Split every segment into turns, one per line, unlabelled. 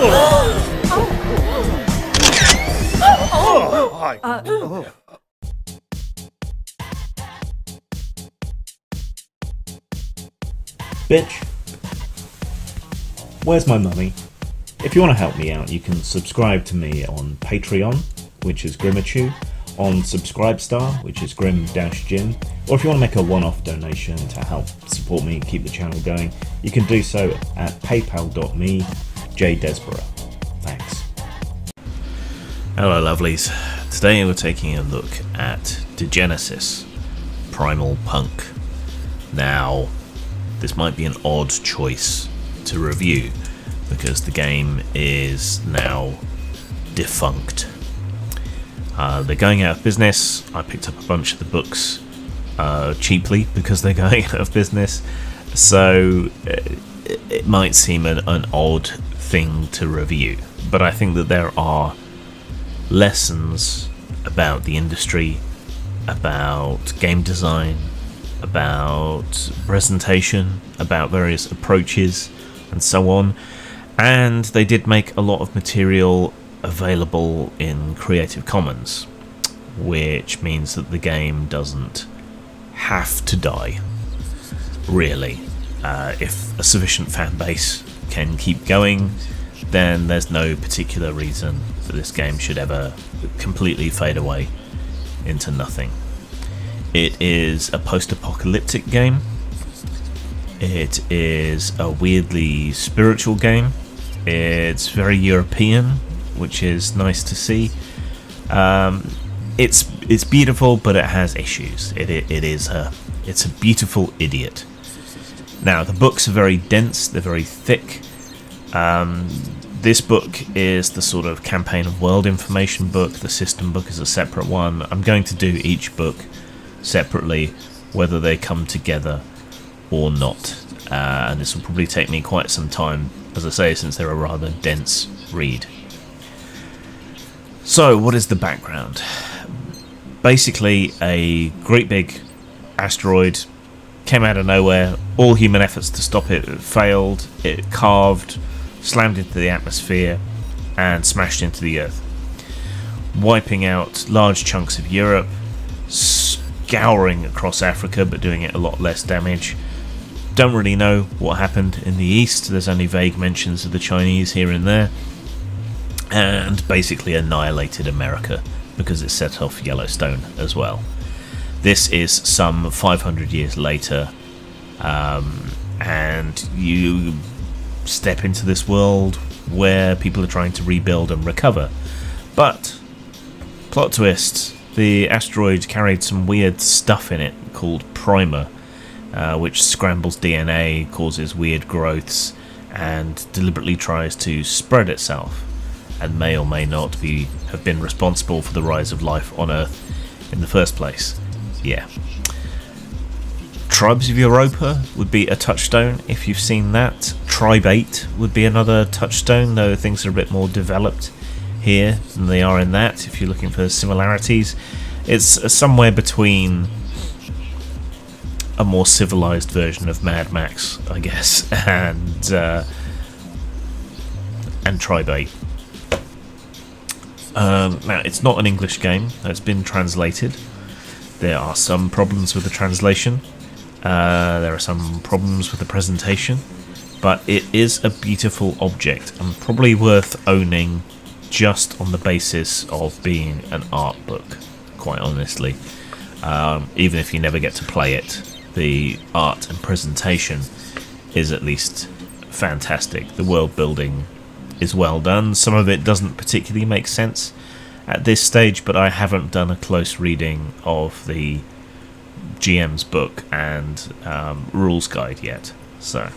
Bitch. Where's my money? If you want to help me out, you can subscribe to me on Patreon, which is Grimachu, on Subscribestar, which is Grim-Jim, or if you want to make a one-off donation to help support me and keep the channel going, you can do so at paypal.me/JDesborough. Thanks.
Hello lovelies, today we're taking a look at Degenesis, Primal Punk. Now, this might be an odd choice to review because the game is now defunct. They're going out of business. I picked up a bunch of the books cheaply because they're going out of business, so it might seem an odd thing to review, but I think that there are lessons about the industry, about game design, about presentation, about various approaches and so on, and they did make a lot of material available in Creative Commons, which means that the game doesn't have to die, really. If a sufficient fan base can keep going, then there's no particular reason that this game should ever completely fade away into nothing. It is a post-apocalyptic game. It is a weirdly spiritual game. It's very European, which is nice to see. It's beautiful, but it has issues. It's a beautiful idiot. Now, the books are very dense. They're very thick. This book is the sort of campaign of world information book. The system book is a separate one. I'm going to do each book separately, whether they come together or not. And this will probably take me quite some time, as I say, since they're a rather dense read. So, what is the background? Basically, a great big asteroid came out of nowhere. All human efforts to stop it failed. It calved, slammed into the atmosphere, and smashed into the Earth, wiping out large chunks of Europe, scouring across Africa, but doing it a lot less damage. Don't really know what happened in the East. There's only vague mentions of the Chinese here and there. And basically annihilated America because it set off Yellowstone as well. This is some 500 years later, and you step into this world where people are trying to rebuild and recover. But, plot twist, the asteroid carried some weird stuff in it called Primal, which scrambles DNA, causes weird growths, and deliberately tries to spread itself, and may or may not have been responsible for the rise of life on Earth in the first place. Yeah. Tribes of Europa would be a touchstone if you've seen that. Tribe 8 would be another touchstone, though things are a bit more developed here than they are in that, if you're looking for similarities. It's somewhere between a more civilized version of Mad Max, I guess, and Tribe 8. Now, it's not an English game. It's been translated. There are some problems with the translation. There are some problems with the presentation. But it is a beautiful object and probably worth owning just on the basis of being an art book, quite honestly. Even if you never get to play it, the art and presentation is at least fantastic. The world building is well done. Some of it doesn't particularly make sense at this stage, but I haven't done a close reading of the GM's book and rules guide yet, so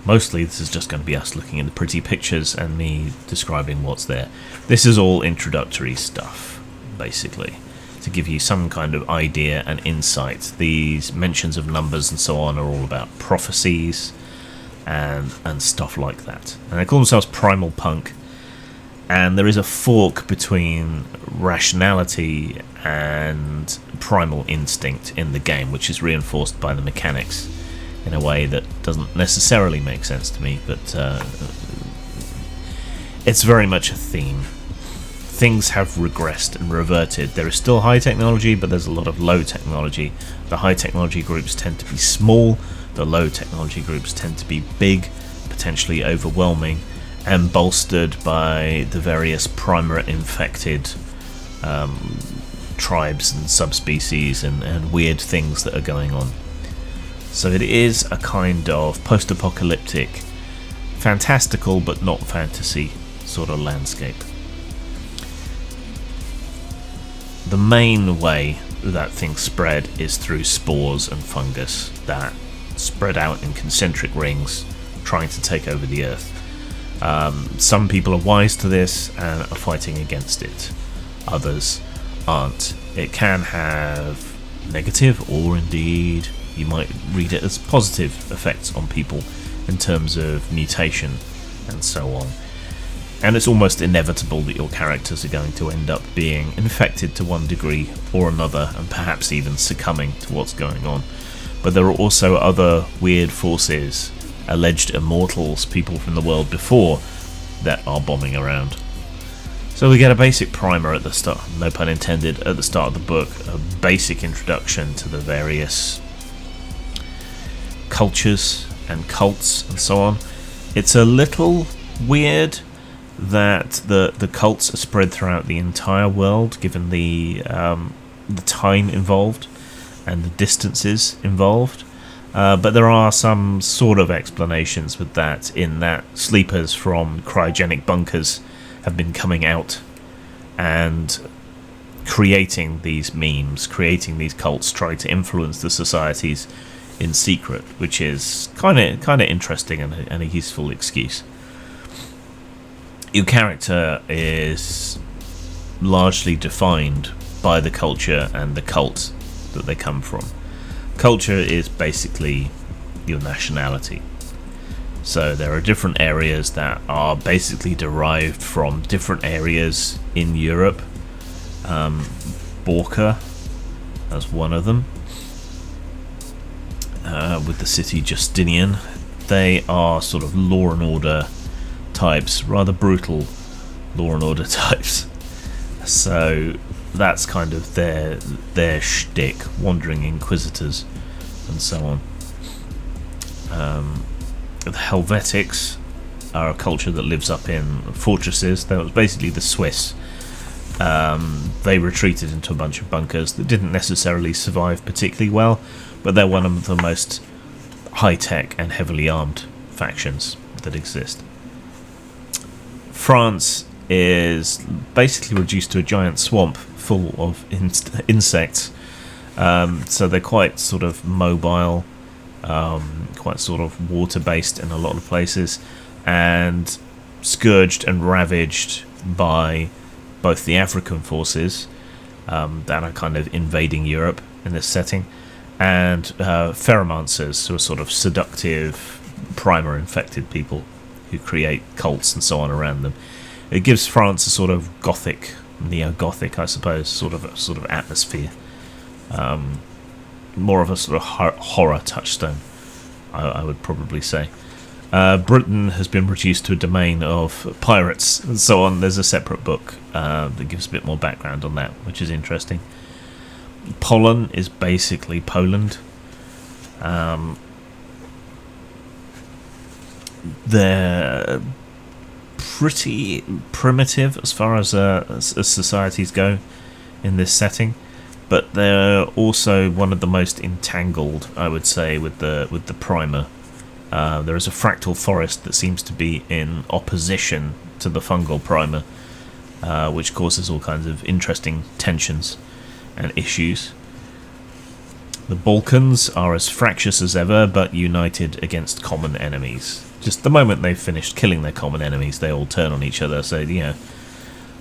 mostly this is just going to be us looking at the pretty pictures and me describing what's there. This is all introductory stuff, basically, to give you some kind of idea and insight. These mentions of numbers and so on are all about prophecies and stuff like that. And they call themselves Primal Punk, and there is a fork between rationality and primal instinct in the game, which is reinforced by the mechanics in a way that doesn't necessarily make sense to me, but it's very much a theme. Things have regressed and reverted. There is still high technology, but there's a lot of low technology. The high technology groups tend to be small, the low technology groups tend to be big, potentially overwhelming, and bolstered by the various primer infected tribes and subspecies and weird things that are going on. So it is a kind of post-apocalyptic, fantastical but not fantasy sort of landscape. The main way that things spread is through spores and fungus that spread out in concentric rings, trying to take over the earth. Some people are wise to this and are fighting against it. Others aren't. It can have negative, or indeed you might read it as positive effects on people in terms of mutation and so on. And it's almost inevitable that your characters are going to end up being infected to one degree or another, and perhaps even succumbing to what's going on. But there are also other weird forces, alleged immortals, people from the world before, that are bombing around. So we get a basic primer at the start, no pun intended, at the start of the book, a basic introduction to the various cultures and cults and so on. It's a little weird that the cults are spread throughout the entire world, given the time involved and the distances involved. But there are some sort of explanations with that, in that sleepers from cryogenic bunkers have been coming out and creating these memes, creating these cults, trying to influence the societies in secret, which is kind of interesting and a useful excuse. Your character is largely defined by the culture and the cult that they come from. Culture is basically your nationality. So there are different areas that are basically derived from different areas in Europe. Borka, that's one of them. With the city Justinian, they are sort of law and order types, rather brutal law and order types. So that's kind of their shtick, wandering inquisitors and so on. The Helvetics are a culture that lives up in fortresses. That was basically the Swiss. They retreated into a bunch of bunkers that didn't necessarily survive particularly well, but they're one of the most high-tech and heavily armed factions that exist. France is basically reduced to a giant swamp full of insects. So they're quite sort of mobile, quite sort of water-based in a lot of places, and scourged and ravaged by both the African forces that are kind of invading Europe in this setting, and pheromancers, who are sort of seductive, primer-infected people who create cults and so on around them. It gives France a sort of gothic, neo-gothic, I suppose, sort of atmosphere. More of a sort of horror touchstone, I would probably say. Britain has been reduced to a domain of pirates and so on. There's a separate book that gives a bit more background on that, which is interesting. Pollen is basically Poland. They're pretty primitive as far as societies go in this setting, but they're also one of the most entangled, I would say, with the primer. There is a fractal forest that seems to be in opposition to the fungal primer, which causes all kinds of interesting tensions and issues. The Balkans are as fractious as ever, but united against common enemies. Just the moment they've finished killing their common enemies, they all turn on each other. So, the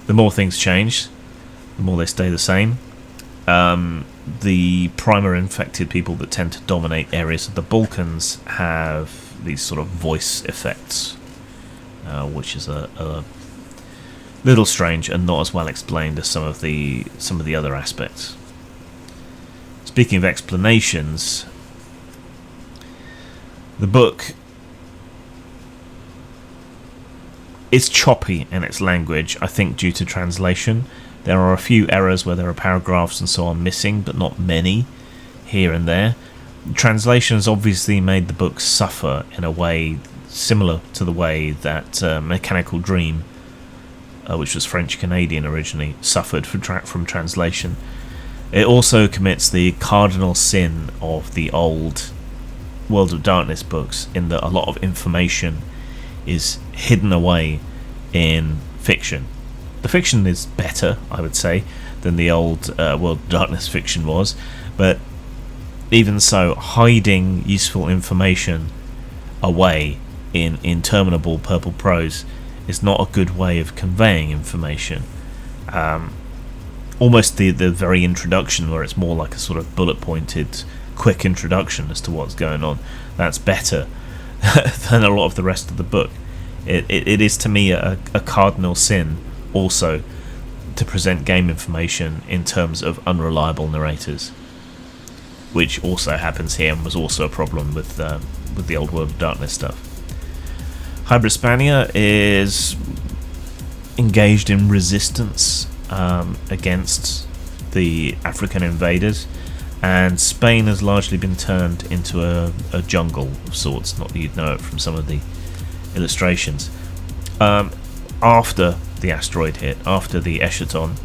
more things change, the more they stay the same. The primer-infected people that tend to dominate areas of the Balkans have these sort of voice effects, which is a little strange and not as well explained as some of the other aspects. Speaking of explanations, The book is choppy in its language, I think due to translation. There are a few errors where there are paragraphs and so on missing, but not many here and there. Translation has obviously made the book suffer in a way similar to the way that Mechanical Dream, which was French-Canadian originally, suffered from translation. It also commits the cardinal sin of the old World of Darkness books, in that a lot of information is hidden away in fiction. The fiction is better, I would say, than the old World of Darkness fiction was, but even so, hiding useful information away in interminable purple prose is not a good way of conveying information. Almost the very introduction, where it's more like a sort of bullet-pointed, quick introduction as to what's going on, that's better than a lot of the rest of the book. It is, to me, a cardinal sin also to present game information in terms of unreliable narrators, which also happens here and was also a problem with the old World of Darkness stuff. Hybrispania is engaged in resistance against the African invaders, and Spain has largely been turned into a jungle of sorts. Not that you'd know it from some of the illustrations. After the asteroid hit, after the Eschaton,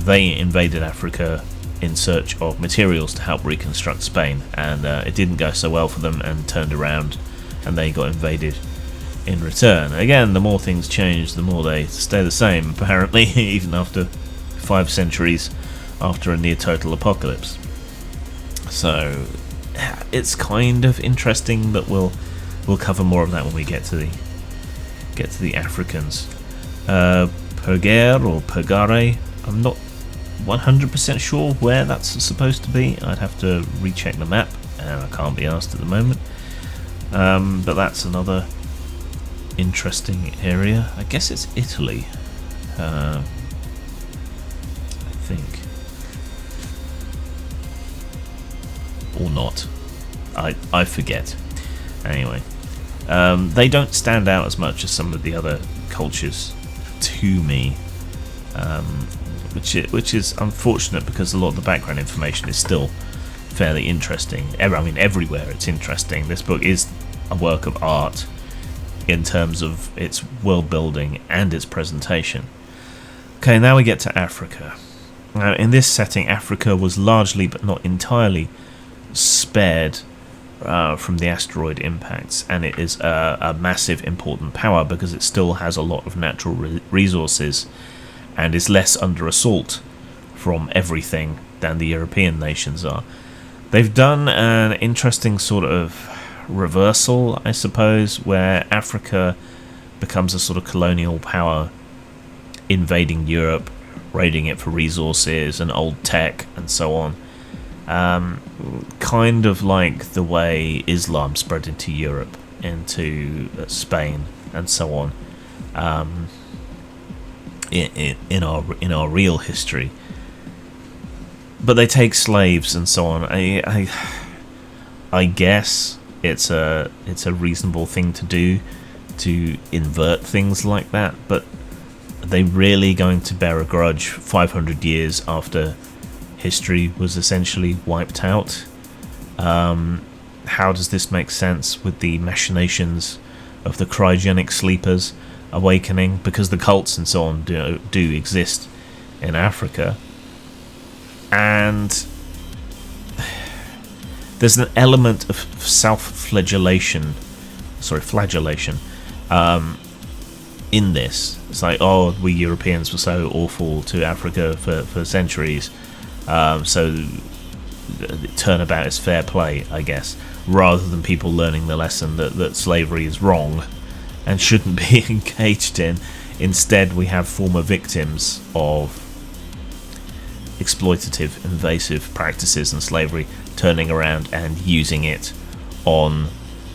they invaded Africa in search of materials to help reconstruct Spain, and it didn't go so well for them and turned around, and they got invaded in return. Again, the more things change, the more they stay the same, apparently, even after 5 centuries after a near total apocalypse. So it's kind of interesting, but we'll cover more of that when we get to the Africans. Purgare or Purgare, I'm not 100% sure where that's supposed to be. I'd have to recheck the map, and I can't be asked at the moment. But that's another interesting area. I guess it's Italy. I think. Or not. I forget. Anyway. They don't stand out as much as some of the other cultures to me. Which is unfortunate, because a lot of the background information is still fairly interesting. I mean, everywhere it's interesting. This book is a work of art in terms of its world building and its presentation. Okay, now we get to Africa. Now, in this setting, Africa was largely, but not entirely, spared from the asteroid impacts, and it is a massive, important power because it still has a lot of natural resources and is less under assault from everything than the European nations are. They've done an interesting sort of reversal, I suppose, where Africa becomes a sort of colonial power, invading Europe, raiding it for resources and old tech and so on. Kind of like the way Islam spread into Europe, into Spain and so on. In our real history, but they take slaves and so on. I guess it's a reasonable thing to do, to invert things like that. But are they really going to bear a grudge 500 years after history was essentially wiped out? How does this make sense with the machinations of the cryogenic sleepers awakening, because the cults and so on do exist in Africa, and there's an element of flagellation in this. It's like, oh, we Europeans were so awful to Africa for centuries, so turnabout is fair play, I guess, rather than people learning the lesson that slavery is wrong and shouldn't be engaged in. Instead, we have former victims of exploitative, invasive practices and slavery turning around and using it on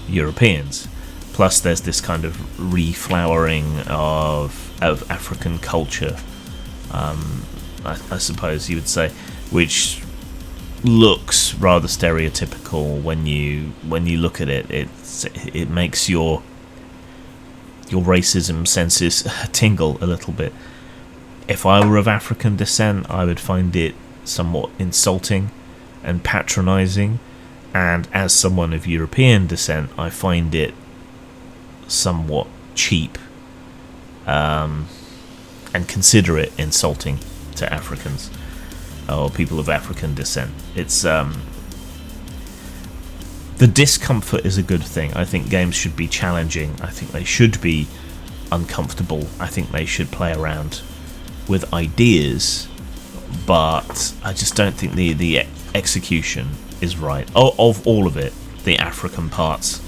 Europeans. Plus, there's this kind of reflowering of African culture, I suppose you would say, which looks rather stereotypical when you look at it. It makes your racism senses tingle a little bit. If I were of African descent, I would find it somewhat insulting and patronising, and as someone of European descent, I find it somewhat cheap, and consider it insulting to Africans or people of African descent. It's the discomfort is a good thing. I think games should be challenging. I think they should be uncomfortable. I think they should play around with ideas, but I just don't think the execution is right. Of all of it, the African parts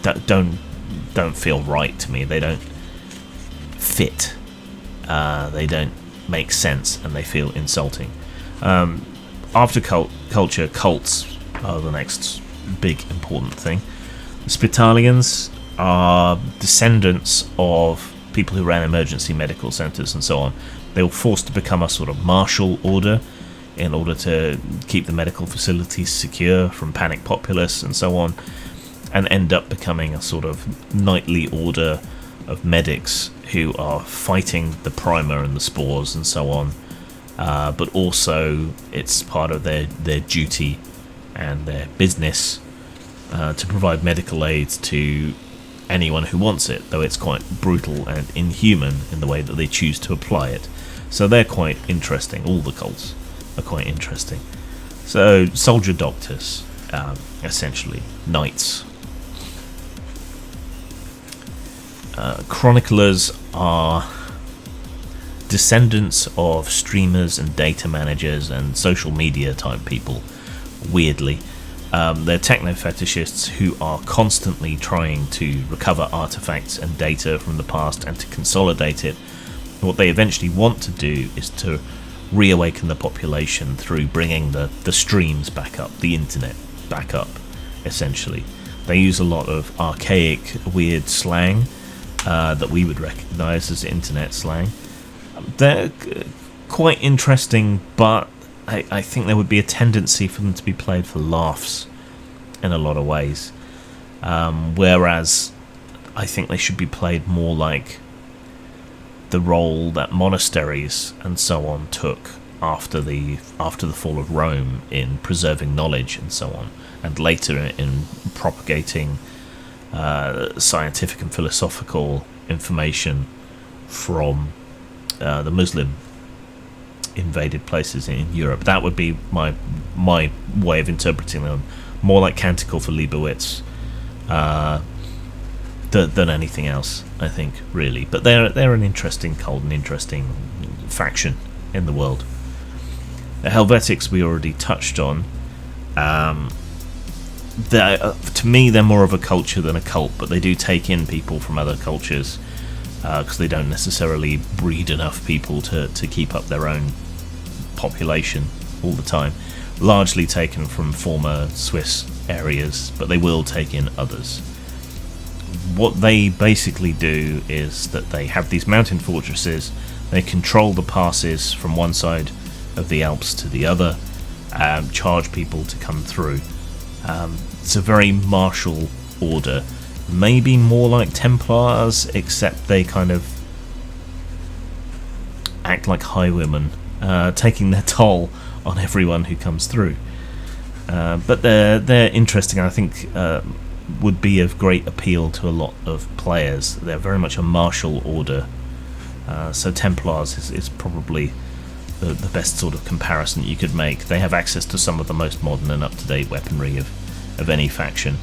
don't feel right to me. They don't fit. They don't make sense, and they feel insulting. After culture, cults are the next big important thing. The Spitalians are descendants of people who ran emergency medical centres and so on. They were forced to become a sort of martial order in order to keep the medical facilities secure from panic populace and so on, and end up becoming a sort of knightly order of medics who are fighting the primer and the spores and so on, but also it's part of their duty and their business to provide medical aid to anyone who wants it, though it's quite brutal and inhuman in the way that they choose to apply it. So they're quite interesting. All the cults are quite interesting. So soldier doctors, essentially knights. Chroniclers are descendants of streamers and data managers and social media type people, weirdly. They're techno fetishists who are constantly trying to recover artifacts and data from the past and to consolidate it. What they eventually want to do is to reawaken the population through bringing the streams back up, the internet back up, essentially. They use a lot of archaic, weird slang that we would recognise as internet slang. They're quite interesting, but I think there would be a tendency for them to be played for laughs in a lot of ways, whereas I think they should be played more like the role that monasteries and so on took after the fall of Rome in preserving knowledge and so on, and later in propagating scientific and philosophical information from the Muslim invaded places in Europe. That would be my way of interpreting them, more like Canticle for Leibowitz than anything else, I think, really. But they're an interesting cult, an interesting faction in the world. The Helvetics we already touched on. To me, they're more of a culture than a cult, but they do take in people from other cultures because they don't necessarily breed enough people to keep up their own population all the time. Largely taken from former Swiss areas, but they will take in others. What they basically do is that they have these mountain fortresses, they control the passes from one side of the Alps to the other, charge people to come through. It's a very martial order, maybe more like Templars, except they kind of act like highwaymen, taking their toll on everyone who comes through. But they're interesting. I think would be of great appeal to a lot of players. They're very much a martial order, so Templars is probably the best sort of comparison you could make. They have access to some of the most modern and up-to-date weaponry of any faction.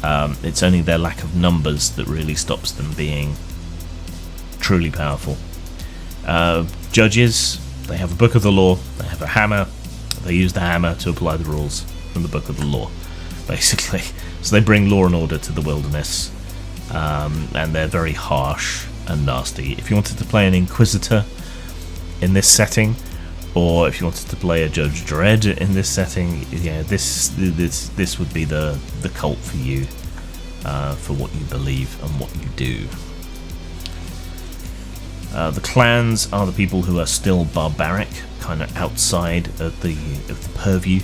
It's only their lack of numbers that really stops them being truly powerful. Judges, they have a book of the law, they have a hammer, they use the hammer to apply the rules from the book of the law, basically. So they bring law and order to the wilderness, and they're very harsh and nasty. If you wanted to play an Inquisitor in this setting, or if you wanted to play a Judge Dredd in this setting, yeah, this would be the cult for you, for what you believe and what you do. The clans are the people who are still barbaric, kind of outside of the purview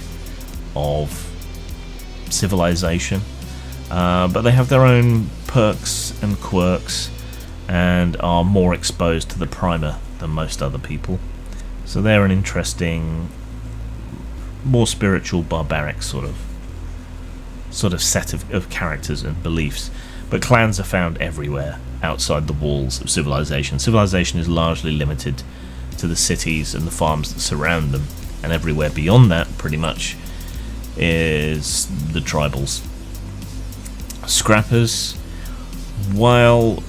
of civilization, but they have their own perks and quirks and are more exposed to the primer than most other people. So they're an interesting, more spiritual, barbaric sort of set of characters and beliefs. But clans are found everywhere outside the walls of civilization. Civilization is largely limited to the cities and the farms that surround them, and everywhere beyond that, pretty much, is the tribals. Scrappers, while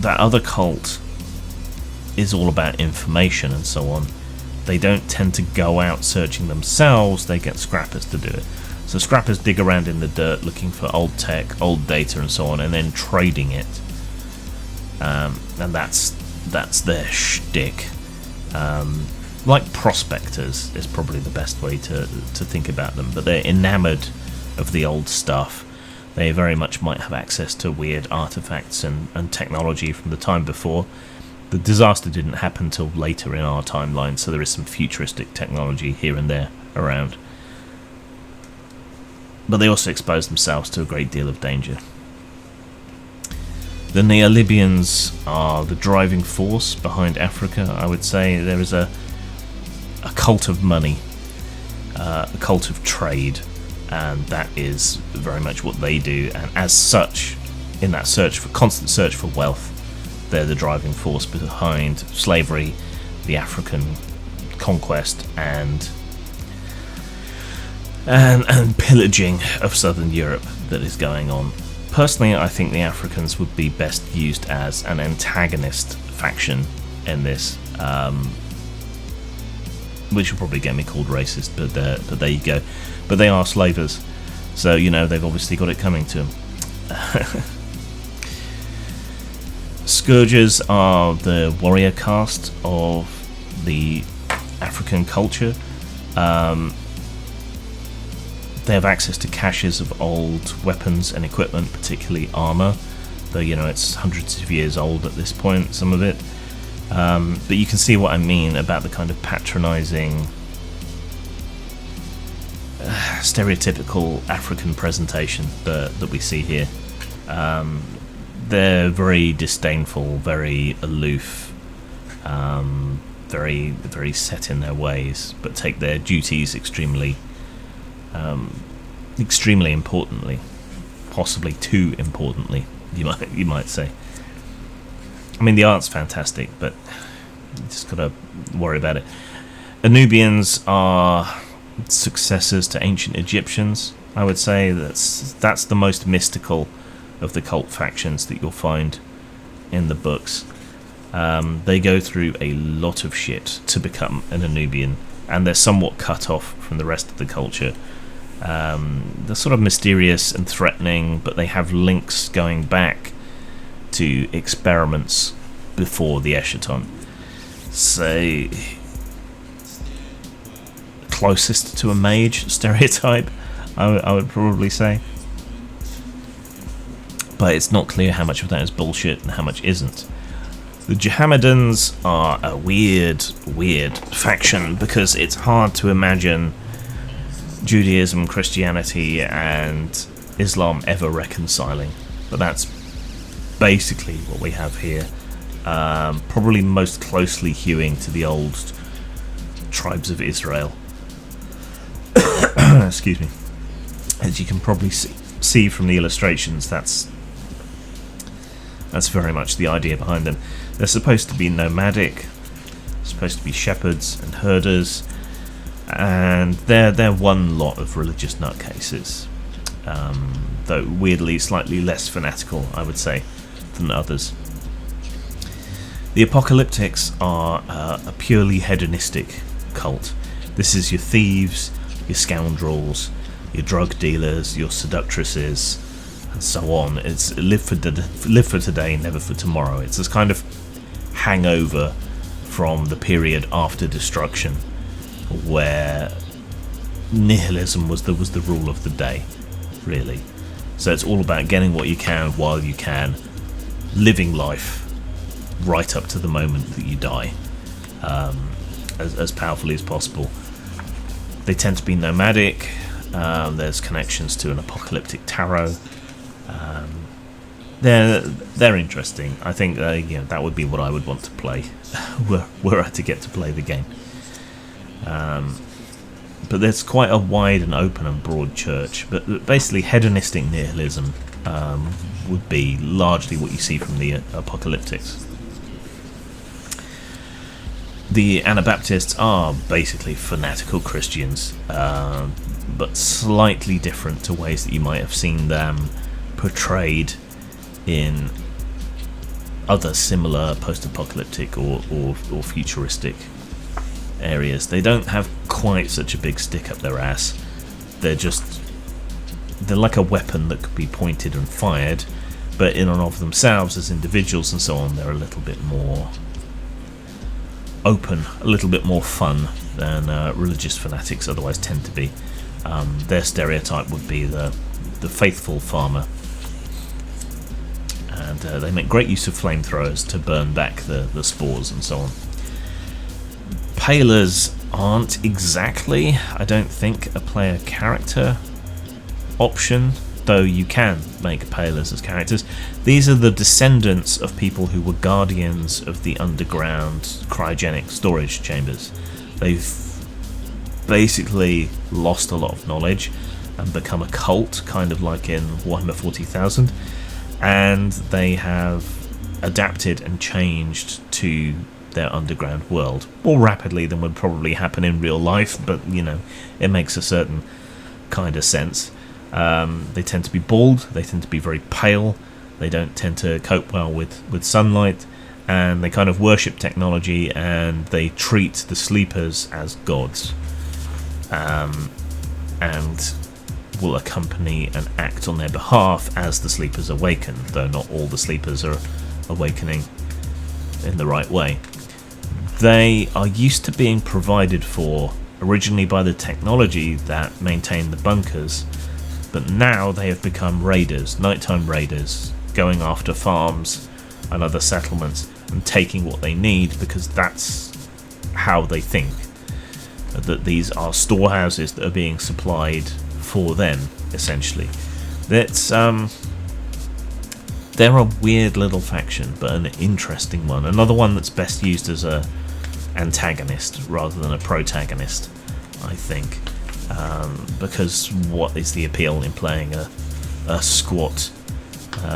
that other cult is all about information and so on, they don't tend to go out searching themselves, they get scrappers to do it. So scrappers dig around in the dirt looking for old tech, old data and so on, and then trading it. And that's their shtick. Like prospectors is probably the best way to think about them, but they're enamoured of the old stuff. They very much might have access to weird artifacts and technology from the time before. The disaster didn't happen till later in our timeline, so there is some futuristic technology here and there around. But they also expose themselves to a great deal of danger. The Neo-Libyans are the driving force behind Africa, I would say. There is a cult of money, a cult of trade, and that is very much what they do. And as such, in that constant search for wealth, they're the driving force behind slavery, the African conquest, and pillaging of southern Europe that is going on. Personally, I think the Africans would be best used as an antagonist faction in this, which will probably get me called racist, but there you go. But they are slavers, so they've obviously got it coming to them. Scourgers are the warrior caste of the African culture. They have access to caches of old weapons and equipment, particularly armour, though it's hundreds of years old at this point, some of it. But you can see what I mean about the kind of patronising, stereotypical African presentation that we see here. They're very disdainful, very aloof, very, very set in their ways, but take their duties extremely importantly, possibly too importantly, you might say. I mean, the art's fantastic, but you just gotta worry about it. Anubians are successors to ancient Egyptians. I would say that's the most mystical of the cult factions that you'll find in the books. They go through a lot of shit to become an Anubian, and they're somewhat cut off from the rest of the culture. They're sort of mysterious and threatening, but they have links going back to experiments before the Eschaton. So, closest to a mage stereotype, I would probably say. But it's not clear how much of that is bullshit and how much isn't. The Mohammedans are a weird faction, because it's hard to imagine Judaism, Christianity, and Islam ever reconciling. But that's basically what we have here. Probably most closely hewing to the old tribes of Israel. Excuse me. As you can probably see from the illustrations, that's very much the idea behind them. They're supposed to be nomadic, supposed to be shepherds and herders, and they're one lot of religious nutcases, though weirdly slightly less fanatical, I would say, than others. The Apocalyptics are a purely hedonistic cult. This is your thieves, your scoundrels, your drug dealers, your seductresses, and so on. It's live for today, never for tomorrow. It's this kind of hangover from the period after destruction, where nihilism was the rule of the day, really. So it's all about getting what you can while you can, living life, right up to the moment that you die, as powerfully as possible. They tend to be nomadic. There's connections to an apocalyptic tarot. They're interesting. I think that would be what I would want to play were I to get to play the game. But there's quite a wide and open and broad church. But basically, hedonistic nihilism would be largely what you see from the apocalyptics. The Anabaptists are basically fanatical Christians, but slightly different to ways that you might have seen them portrayed in other similar post-apocalyptic or futuristic areas. They don't have quite such a big stick up their ass. They're like a weapon that could be pointed and fired, but in and of themselves as individuals and so on, they're a little bit more open, a little bit more fun than religious fanatics otherwise tend to be. Their stereotype would be the faithful farmer, and they make great use of flamethrowers to burn back the spores and so on. Palers aren't exactly, I don't think, a player character option, though you can make Palers as characters. These are the descendants of people who were guardians of the underground cryogenic storage chambers. They've basically lost a lot of knowledge and become a cult, kind of like in Warhammer 40,000, and they have adapted and changed to their underground world more rapidly than would probably happen in real life, but it makes a certain kind of sense. They tend to be bald, they tend to be very pale, they don't tend to cope well with sunlight, and they kind of worship technology, and they treat the sleepers as gods, and will accompany and act on their behalf as the sleepers awaken, though not all the sleepers are awakening in the right way. They are used to being provided for originally by the technology that maintained the bunkers, but now they have become raiders, nighttime raiders, going after farms and other settlements and taking what they need, because that's how they think, that these are storehouses that are being supplied for them, essentially. They're a weird little faction, but an interesting one. Another one that's best used as a antagonist rather than a protagonist, I think, because what is the appeal in playing a squat,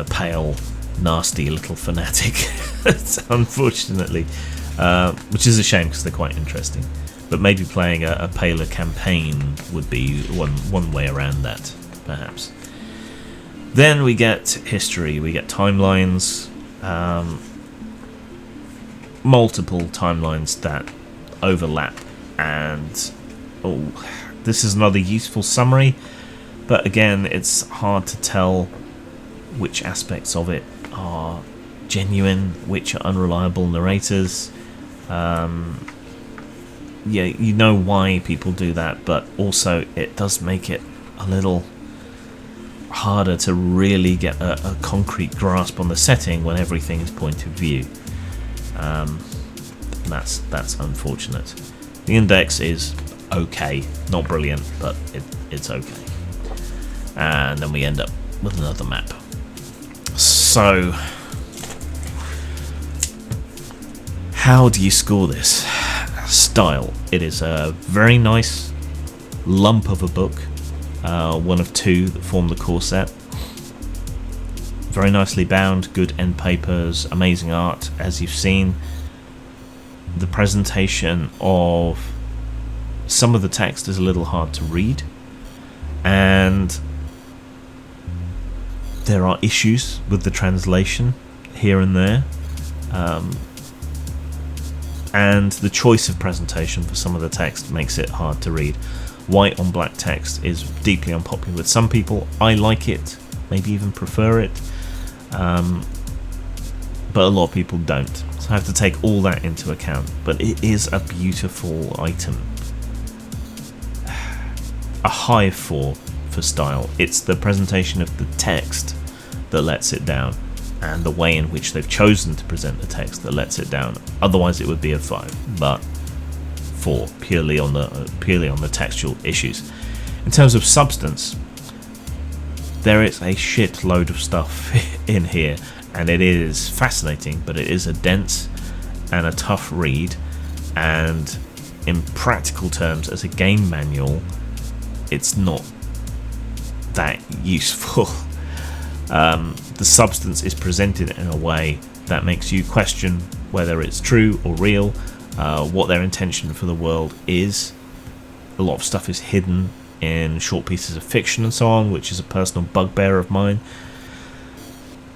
pale, nasty little fanatic? Unfortunately, which is a shame because they're quite interesting. But maybe playing a paler campaign would be one way around that, perhaps. Then we get history, we get timelines, multiple timelines that overlap, and this is another useful summary, but again, it's hard to tell which aspects of it are genuine, which are unreliable narrators. Yeah, you know why people do that, but also it does make it a little harder to really get a concrete grasp on the setting when everything is point of view. That's unfortunate. The index is okay, not brilliant, but it's okay. And then we end up with another map. So, how do you score this? Style. It is a very nice lump of a book, one of two that form the core set. Very nicely bound, good end papers, amazing art, as you've seen. The presentation of some of the text is a little hard to read, and there are issues with the translation here and there, and the choice of presentation for some of the text makes it hard to read. White on black text is deeply unpopular with some people. I like it, maybe even prefer it, but a lot of people don't. So I have to take all that into account. But it is a beautiful item. A high 4 for style. It's the presentation of the text that lets it down. and the way in which they've chosen to present the text that lets it down. Otherwise it would be a 5, but 4 purely on the textual issues. In terms of substance, there is a shitload of stuff in here, and it is fascinating, but it is a dense and a tough read, and in practical terms, as a game manual, it's not that useful. The substance is presented in a way that makes you question whether it's true or real, what their intention for the world is. A lot of stuff is hidden in short pieces of fiction and so on, which is a personal bugbear of mine.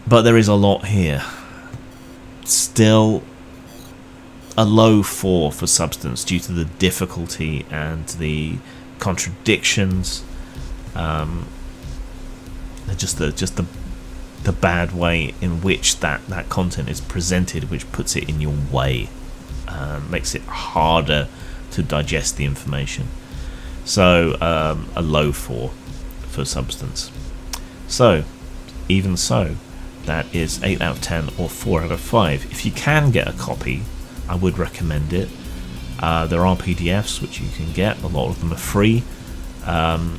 But there is a lot here. Still a low 4 for substance due to the difficulty and the contradictions, just the bad way in which that content is presented, which puts it in your way, makes it harder to digest the information. So a low 4 for substance. So even so, that is 8 out of 10 or 4 out of 5. If you can get a copy, I would recommend it. There are PDFs which you can get. A lot of them are free, and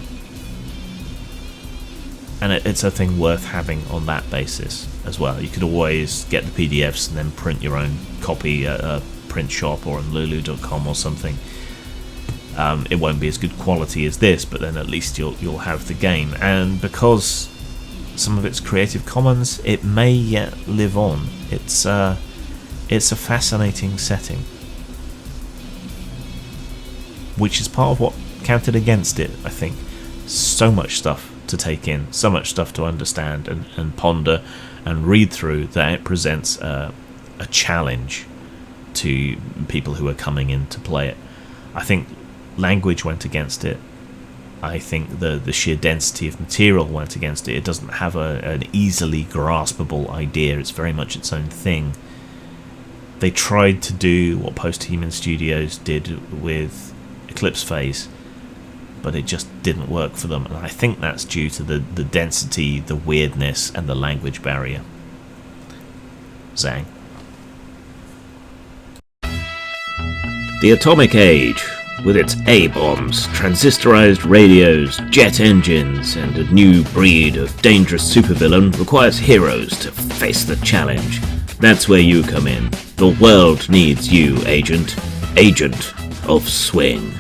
it's a thing worth having on that basis as well. You could always get the PDFs and then print your own copy at a print shop or on lulu.com or something. It won't be as good quality as this, but then at least you'll have the game. And because some of it's Creative Commons, it may yet live on. It's a fascinating setting, which is part of what counted against it, I think. So much stuff to take in, so much stuff to understand and ponder and read through, that it presents a challenge to people who are coming in to play it. I think language went against it. I think the sheer density of material went against it. It doesn't have an easily graspable idea. It's very much its own thing. They tried to do what Posthuman Studios did with Eclipse Phase, but it just didn't work for them, and I think that's due to the density, the weirdness, and the language barrier. Zang.
The Atomic Age, with its A-bombs, transistorized radios, jet engines, and a new breed of dangerous supervillain, requires heroes to face the challenge. That's where you come in. The world needs you, Agent. Agent of Swing.